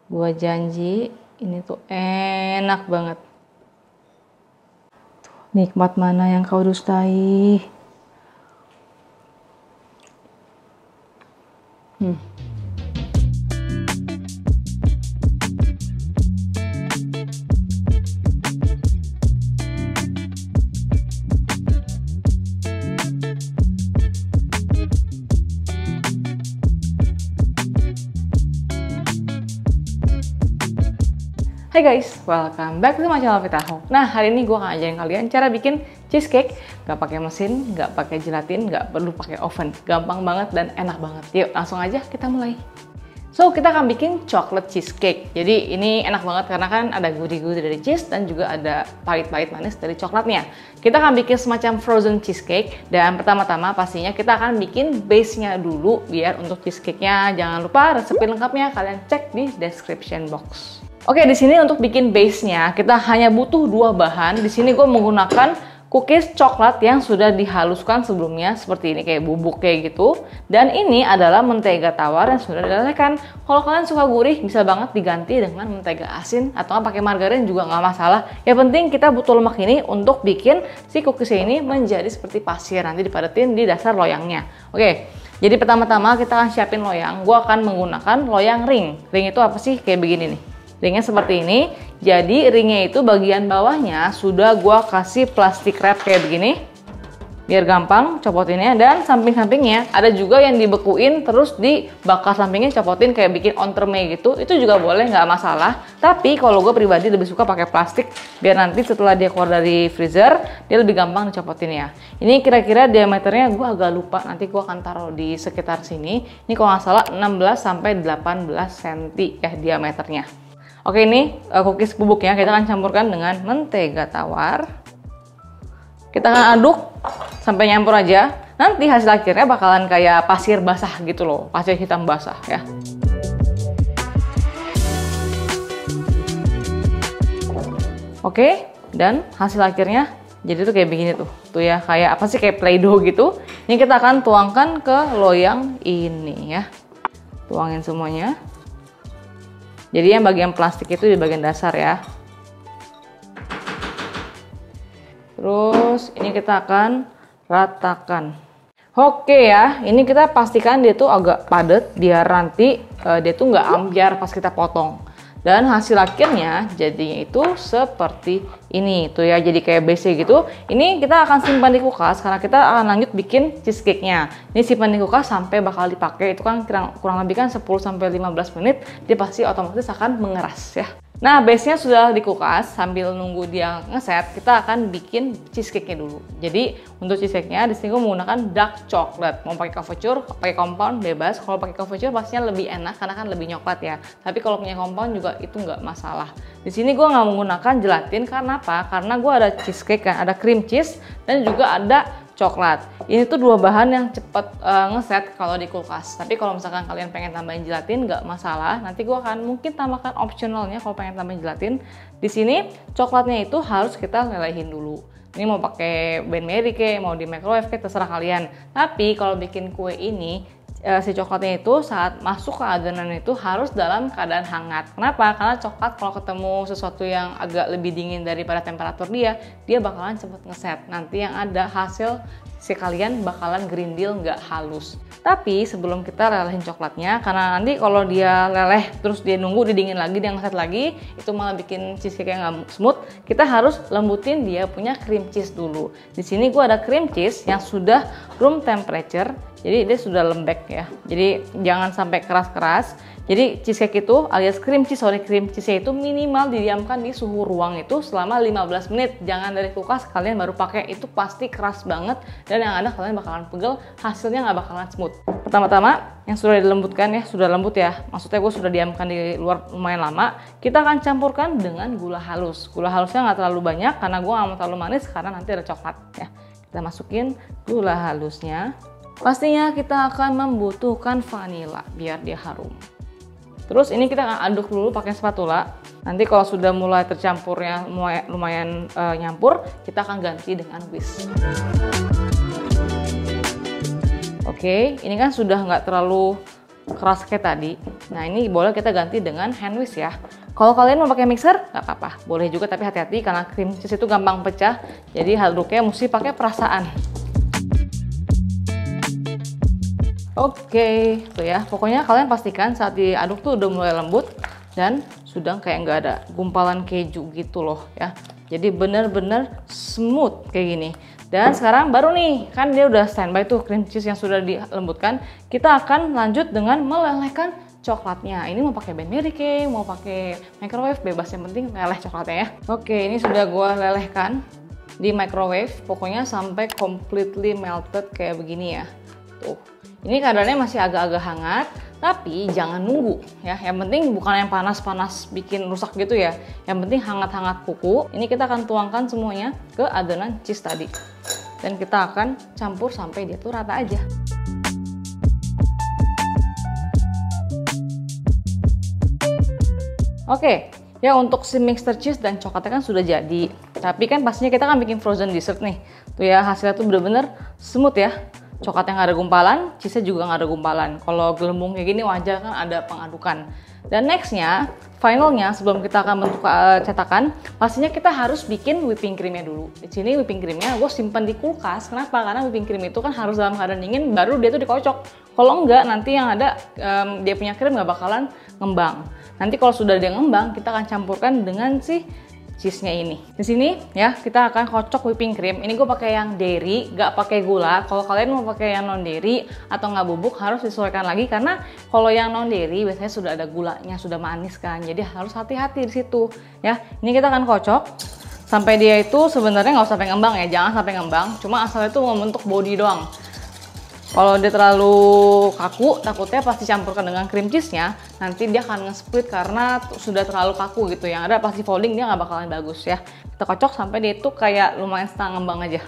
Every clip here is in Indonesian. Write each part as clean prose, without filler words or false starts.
Gua janji ini tuh enak banget. Nikmat mana yang kau dustai? Hai guys, welcome back to my channel Vita Home. Nah, hari ini gue akan ajarin kalian cara bikin cheesecake. Gak pakai mesin, gak pakai gelatin, gak perlu pakai oven. Gampang banget dan enak banget. Yuk, langsung aja kita mulai. So, kita akan bikin chocolate cheesecake. Jadi, ini enak banget karena kan ada gurih-gurih dari cheese dan juga ada pahit-pahit manis dari coklatnya. Kita akan bikin semacam frozen cheesecake. Dan pertama-tama pastinya kita akan bikin base-nya dulu biar untuk cheesecake-nya. Jangan lupa resep lengkapnya kalian cek di description box. Oke, di sini untuk bikin base-nya kita hanya butuh dua bahan. Di sini gue menggunakan cookies coklat yang sudah dihaluskan sebelumnya seperti ini, kayak bubuk kayak gitu. Dan ini adalah mentega tawar yang sudah dilelehkan. Kalau kalian suka gurih bisa banget diganti dengan mentega asin atau pakai margarin juga nggak masalah. Yang penting kita butuh lemak ini untuk bikin si cookiesnya ini menjadi seperti pasir, nanti dipadetin di dasar loyangnya. Oke. Jadi pertama-tama kita akan siapin loyang. Gue akan menggunakan loyang ring. Ring itu apa sih? Kayak begini nih. Ringnya seperti ini, jadi ringnya itu bagian bawahnya sudah gua kasih plastik wrap kayak begini biar gampang copotinnya, dan samping-sampingnya ada juga yang dibekuin terus dibakar sampingnya, copotin kayak bikin entremet gitu. Itu juga boleh, nggak masalah, tapi kalau gue pribadi lebih suka pakai plastik biar nanti setelah dia keluar dari freezer dia lebih gampang dicopotinnya. Ini kira-kira diameternya gue agak lupa, nanti gue akan taruh di sekitar sini. Ini kalau nggak salah 16 sampai 18 cm ya diameternya. Oke, ini cookies bubuknya kita akan campurkan dengan mentega tawar. Kita akan aduk sampai nyampur aja. Nanti hasil akhirnya bakalan kayak pasir basah gitu loh, pasir hitam basah ya. Oke, dan hasil akhirnya jadi tuh kayak begini tuh. Tuh ya, kayak apa sih, kayak play-doh gitu. Ini kita akan tuangkan ke loyang ini ya. Tuangin semuanya. Jadi yang bagian plastik itu di bagian dasar ya. Terus ini kita akan ratakan. Oke ya, ini kita pastikan dia tuh agak padat biar nanti dia tuh nggak ambiar pas kita potong. Dan hasil akhirnya jadinya itu seperti ini tuh ya, jadi kayak base gitu. Ini kita akan simpan di kulkas karena kita akan lanjut bikin cheesecake-nya. Ini simpan di kulkas sampai bakal dipakai, itu kan kurang lebih kan 10 sampai 15 menit, dia pasti otomatis akan mengeras ya. Nah, base-nya sudah di kulkas, sambil nunggu dia ngeset, kita akan bikin cheesecake-nya dulu. Jadi, untuk cheesecake-nya di sini gue menggunakan dark chocolate. Mau pakai couverture, pakai compound, bebas. Kalau pakai couverture pastinya lebih enak karena kan lebih coklat ya. Tapi kalau punya compound juga itu nggak masalah. Di sini gue nggak menggunakan gelatin, karena apa? Karena gue ada cheesecake kan, ada cream cheese dan juga ada coklat. Ini tuh dua bahan yang cepat ngeset kalau di kulkas. Tapi kalau misalkan kalian pengen tambahin gelatin nggak masalah. Nanti gue akan mungkin tambahkan optionalnya kalau pengen tambahin gelatin. Di sini coklatnya itu harus kita lelehin dulu. Ini mau pakai bain marie kayak, mau di microwave kayak, terserah kalian. Tapi kalau bikin kue ini si coklatnya itu saat masuk ke adonan itu harus dalam keadaan hangat. Kenapa? Karena coklat kalau ketemu sesuatu yang agak lebih dingin daripada temperatur dia bakalan cepet ngeset. Nanti yang ada hasil si kalian bakalan grindil nggak halus. Tapi sebelum kita lelehin coklatnya, karena nanti kalau dia leleh terus dia nunggu didingin lagi, dia ngeset lagi, itu malah bikin cheesecake yang nggak smooth. Kita harus lembutin dia punya cream cheese dulu. Di sini gue ada cream cheese yang sudah room temperature. Jadi dia sudah lembek ya. Jadi jangan sampai keras-keras. Jadi cheesecake itu alias cream cheese itu minimal didiamkan di suhu ruang itu selama 15 menit. Jangan dari kulkas kalian baru pakai, itu pasti keras banget dan yang ada kalian bakalan pegel, hasilnya nggak bakalan smooth. Pertama-tama yang sudah dilembutkan ya, sudah lembut ya. Maksudnya gue sudah diamkan di luar lumayan lama. Kita akan campurkan dengan gula halus. Gula halusnya nggak terlalu banyak karena gue nggak mau terlalu manis karena nanti ada coklat ya. Kita masukin gula halusnya. Pastinya kita akan membutuhkan vanila biar dia harum. Terus ini kita akan aduk dulu pakai spatula. Nanti kalau sudah mulai tercampurnya lumayan nyampur, kita akan ganti dengan whisk. Oke, ini kan sudah nggak terlalu keras kayak tadi. Nah ini boleh kita ganti dengan hand whisk ya. Kalau kalian mau pakai mixer nggak apa-apa, boleh juga, tapi hati-hati karena cream cheese itu gampang pecah. Jadi aduknya mesti pakai perasaan. Oke, tuh ya. Pokoknya kalian pastikan saat diaduk tuh udah mulai lembut dan sudah kayak nggak ada gumpalan keju gitu loh ya. Jadi bener-bener smooth kayak gini. Dan sekarang baru nih, kan dia udah standby tuh cream cheese yang sudah dilembutkan. Kita akan lanjut dengan melelehkan coklatnya. Ini mau pakai Ben Mary Kay, mau pakai microwave, bebas, yang penting leleh coklatnya ya. Oke, ini sudah gue lelehkan di microwave, pokoknya sampai completely melted kayak begini ya. Tuh, ini keadaannya masih agak-agak hangat, tapi jangan nunggu ya. Yang penting bukan yang panas-panas bikin rusak gitu ya. Yang penting hangat-hangat kuku. Ini kita akan tuangkan semuanya ke adonan cheese tadi. Dan kita akan campur sampai dia tuh rata aja. Oke, ya untuk si mixture cheese dan coklatnya kan sudah jadi. Tapi kan pastinya kita kan bikin frozen dessert nih. Tuh ya, hasilnya tuh bener-bener smooth ya. Coklatnya nggak ada gumpalan, cheese-nya juga nggak ada gumpalan. Kalau gelembung kayak gini wajar kan ada pengadukan. Dan nextnya, finalnya sebelum kita akan bentuk cetakan, pastinya kita harus bikin whipping creamnya dulu. Di sini whipping creamnya gue simpan di kulkas. Kenapa? Karena whipping cream itu kan harus dalam keadaan dingin, baru dia tuh dikocok. Kalau enggak, nanti yang ada dia punya krim nggak bakalan ngembang. Nanti kalau sudah dia ngembang, kita akan campurkan dengan si cheese-nya ini. Di sini ya kita akan kocok whipping cream. Ini gue pakai yang dairy, nggak pakai gula. Kalau kalian mau pakai yang non dairy atau nggak bubuk harus disesuaikan lagi, karena kalau yang non dairy biasanya sudah ada gulanya, sudah manis kan. Jadi harus hati-hati di situ ya. Ini kita akan kocok sampai dia itu sebenarnya nggak sampai ngembang ya, jangan sampai ngembang. Cuma asalnya itu membentuk body doang. Kalau dia terlalu kaku, takutnya pasti campurkan dengan cream cheese-nya, nanti dia akan nge-split karena sudah terlalu kaku gitu. Yang ada pasti folding, dia nggak bakalan bagus ya. Kita kocok sampai dia itu kayak lumayan setengah ngembang aja.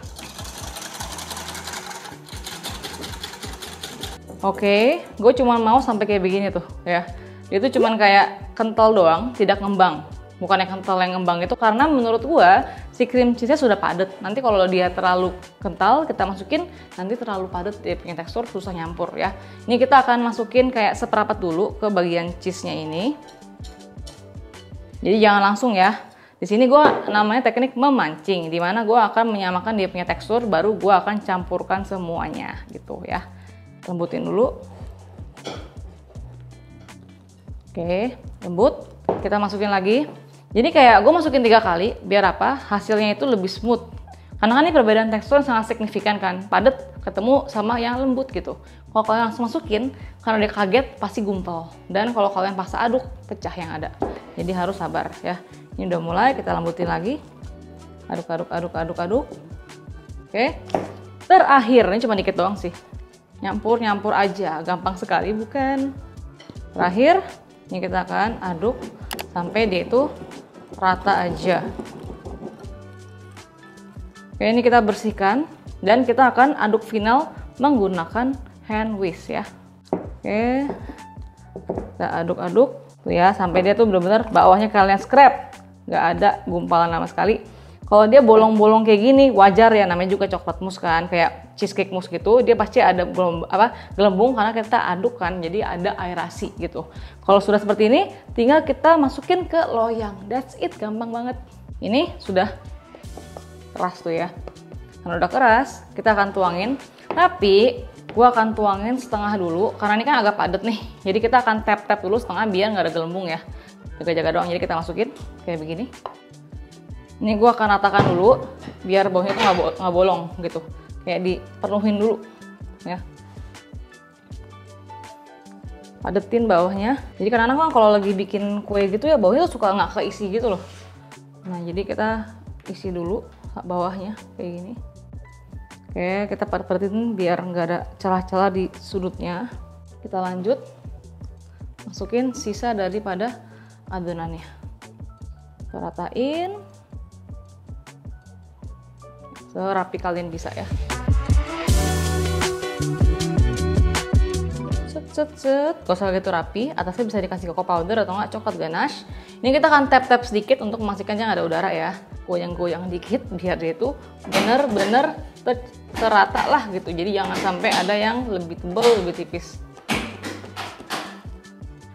Oke, gue cuma mau sampai kayak begini tuh ya. Dia itu cuma kayak kental doang, tidak ngembang. Bukannya kental yang ngembang itu, karena menurut gue si cream cheese-nya sudah padat. Nanti kalau dia terlalu kental kita masukin, nanti terlalu padat dia punya tekstur susah nyampur ya. Ini kita akan masukin kayak seperempat dulu ke bagian cheese-nya ini. Jadi jangan langsung ya. Di sini gue namanya teknik memancing, dimana gue akan menyamakan dia punya tekstur, baru gue akan campurkan semuanya gitu ya. Lembutin dulu. Oke, lembut. Kita masukin lagi. Jadi kayak gue masukin 3 kali, biar apa? Hasilnya itu lebih smooth. Karena kan ini perbedaan tekstur sangat signifikan kan, padat ketemu sama yang lembut gitu. Kalau kalian langsung masukin, karena dia kaget pasti gumpal. Dan kalau kalian paksa aduk, pecah yang ada. Jadi harus sabar ya. Ini udah mulai, kita lembutin lagi. Aduk. Oke. Terakhir, ini cuma dikit doang sih. Nyampur aja, gampang sekali bukan? Terakhir, ini kita akan aduk sampai dia itu rata aja. Oke, ini kita bersihkan dan kita akan aduk final menggunakan hand whisk ya. Oke, kita aduk-aduk tuh ya sampai dia tuh benar-benar bawahnya kalian scrap, nggak ada gumpalan sama sekali. Kalau dia bolong-bolong kayak gini wajar ya, namanya juga coklat mousse kan, kayak cheesecake mousse gitu, dia pasti ada gelembung karena kita aduk kan, jadi ada aerasi gitu. Kalau sudah seperti ini, tinggal kita masukin ke loyang. That's it, gampang banget. Ini sudah keras tuh ya. Karena udah keras, kita akan tuangin. Tapi gua akan tuangin setengah dulu, karena ini kan agak padat nih. Jadi kita akan tap-tap dulu setengah biar nggak ada gelembung ya. Jaga-jaga doang. Jadi kita masukin kayak begini. Ini gue akan ratakan dulu biar bawahnya tuh nggak bolong gitu, kayak dipenuhin dulu ya, padetin bawahnya. Jadi kadang-kadang kan kalau lagi bikin kue gitu ya bawahnya tuh suka nggak keisi gitu loh. Nah jadi kita isi dulu bawahnya kayak gini. Oke, kita padet-padetin biar nggak ada celah-celah di sudutnya. Kita lanjut masukin sisa daripada adonannya, kita ratain serapi kalian bisa ya. Set. Gak usah gitu rapi, atasnya bisa dikasih cocoa powder atau enggak coklat ganache. Ini kita akan tap-tap sedikit untuk memastikan jangan ada udara ya. Goyang-goyang dikit biar dia itu bener-bener terata lah gitu. Jadi jangan sampai ada yang lebih tebal, lebih tipis.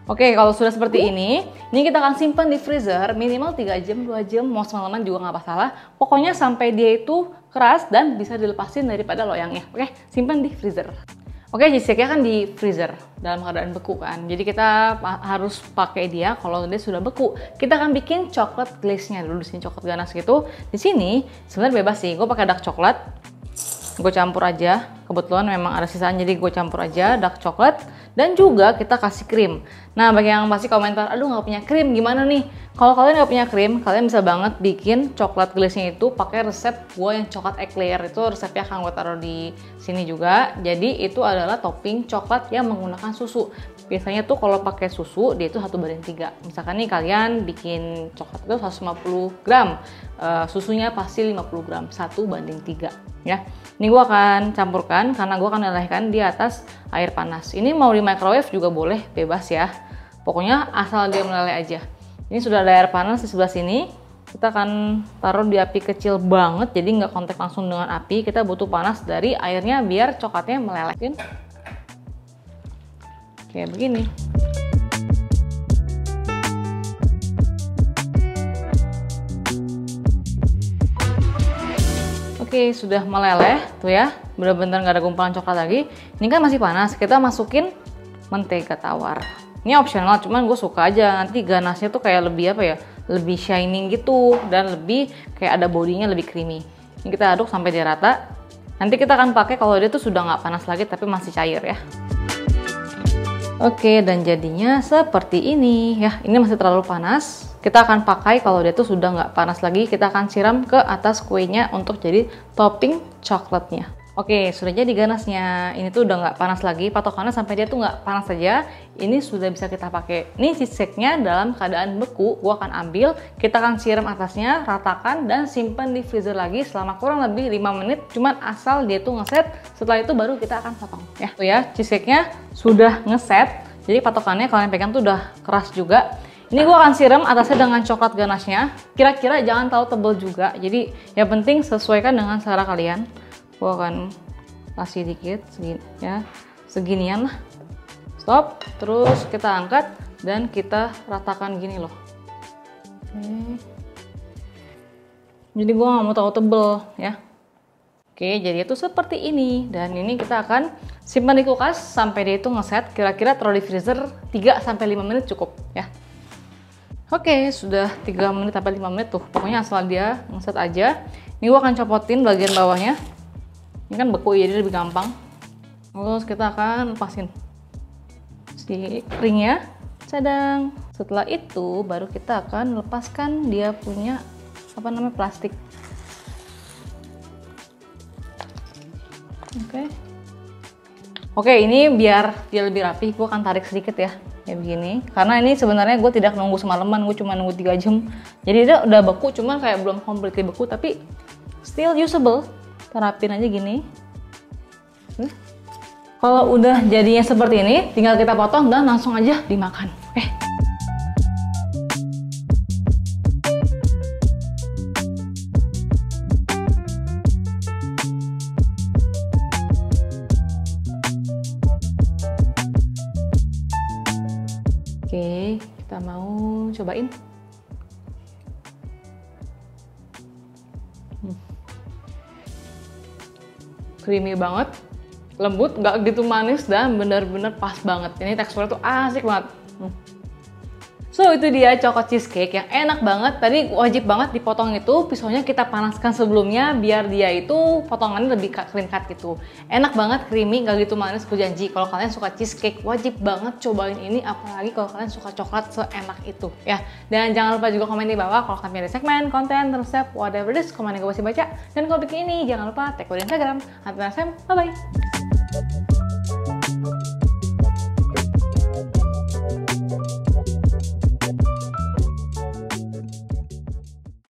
Oke, kalau sudah seperti ini kita akan simpan di freezer minimal 3 jam, 2 jam, mau semalaman juga nggak masalah. Pokoknya sampai dia itu keras dan bisa dilepasin daripada loyangnya. Oke, simpan di freezer. Oke, cheesecake-nya kan di freezer dalam keadaan beku kan. Jadi kita harus pakai dia kalau dia sudah beku. Kita akan bikin coklat glaze-nya dulu, di sini coklat ganas gitu. Di sini sebenarnya bebas sih. Gue pakai dark coklat. Gue campur aja. Kebetulan memang ada sisaan jadi gue campur aja dark coklat. Dan juga kita kasih krim. Nah, bagi yang pasti komentar, aduh nggak punya krim, gimana nih? Kalau kalian nggak punya krim, kalian bisa banget bikin coklat glaze-nya itu pakai resep gue yang coklat eclair. Itu resepnya akan gue taruh di sini juga. Jadi itu adalah topping coklat yang menggunakan susu. Biasanya tuh kalau pakai susu, dia itu 1:3. Misalkan nih kalian bikin coklat itu 150 gram. Susunya pasti 50 gram, 1:3. Ya. Ini gue akan campurkan karena gue akan melelehkan di atas air panas. Ini mau di microwave juga boleh, bebas ya. Pokoknya asal dia meleleh aja. Ini sudah ada air panas di sebelah sini. Kita akan taruh di api kecil banget, jadi nggak kontak langsung dengan api. Kita butuh panas dari airnya biar coklatnya meleleh. Kayak begini. Oke, sudah meleleh tuh ya, benar-benar nggak ada gumpalan coklat lagi. Ini kan masih panas, kita masukin mentega tawar. Ini opsional, cuman gue suka aja. Nanti ganasnya tuh kayak lebih apa ya, lebih shining gitu dan lebih kayak ada bodinya lebih creamy. Ini kita aduk sampai dia rata. Nanti kita akan pakai kalau dia tuh sudah nggak panas lagi tapi masih cair ya. Oke, dan jadinya seperti ini ya. Ini masih terlalu panas. Kita akan pakai kalau dia tuh sudah nggak panas lagi. Kita akan siram ke atas kuenya untuk jadi topping coklatnya. Oke, sudah jadi ganasnya. Ini tuh udah nggak panas lagi. Patokannya sampai dia tuh nggak panas saja. Ini sudah bisa kita pakai. Ini cheesecake-nya dalam keadaan beku. Gua akan ambil. Kita akan siram atasnya, ratakan dan simpan di freezer lagi selama kurang lebih 5 menit. Cuman asal dia tuh ngeset. Setelah itu baru kita akan potong. Ya, tuh ya, cheesecake-nya sudah ngeset. Jadi patokannya kalian pegang tuh udah keras juga. Ini gue akan siram atasnya dengan coklat ganasnya. Kira-kira jangan terlalu tebal juga. Jadi yang penting sesuaikan dengan selera kalian. Gue akan kasih dikit segini ya, seginian lah. Stop. Terus kita angkat dan kita ratakan gini loh. Oke. Jadi gue nggak mau terlalu tebal ya. Oke, jadi itu seperti ini. Dan ini kita akan simpan di kulkas sampai dia itu ngeset. Kira-kira taruh di freezer 3-5 menit cukup ya. Oke, sudah 3 menit sampai 5 menit tuh. Pokoknya asal dia ngeset aja. Ini gua akan copotin bagian bawahnya. Ini kan beku jadi lebih gampang. Terus kita akan lepasin si ringnya. Cadang. Setelah itu baru kita akan lepaskan dia punya apa namanya plastik. Oke, ini biar dia lebih rapi, gue akan tarik sedikit ya. Kayak begini, karena ini sebenarnya gue tidak nunggu semalaman, gue cuma nunggu 3 jam. Jadi dia udah beku, cuman kayak belum completely beku, tapi still usable. Terapin aja gini. Kalau udah jadinya seperti ini, tinggal kita potong dan langsung aja dimakan. Oke, kita mau cobain. Creamy banget, lembut, nggak gitu manis dan benar-benar pas banget. Ini teksturnya tuh asik banget. So itu dia coklat cheesecake yang enak banget. Tadi wajib banget dipotong itu, pisaunya kita panaskan sebelumnya biar dia itu potongannya lebih clean cut gitu. Enak banget, creamy, gak gitu manis, aku janji. Kalau kalian suka cheesecake, wajib banget cobain ini. Apalagi kalau kalian suka coklat seenak itu ya. Dan jangan lupa juga komen di bawah kalau kalian ada segmen, konten, resep, whatever it is, komen yang gue masih baca. Dan kalau bikin ini, jangan lupa tag gue di Instagram. Bye-bye.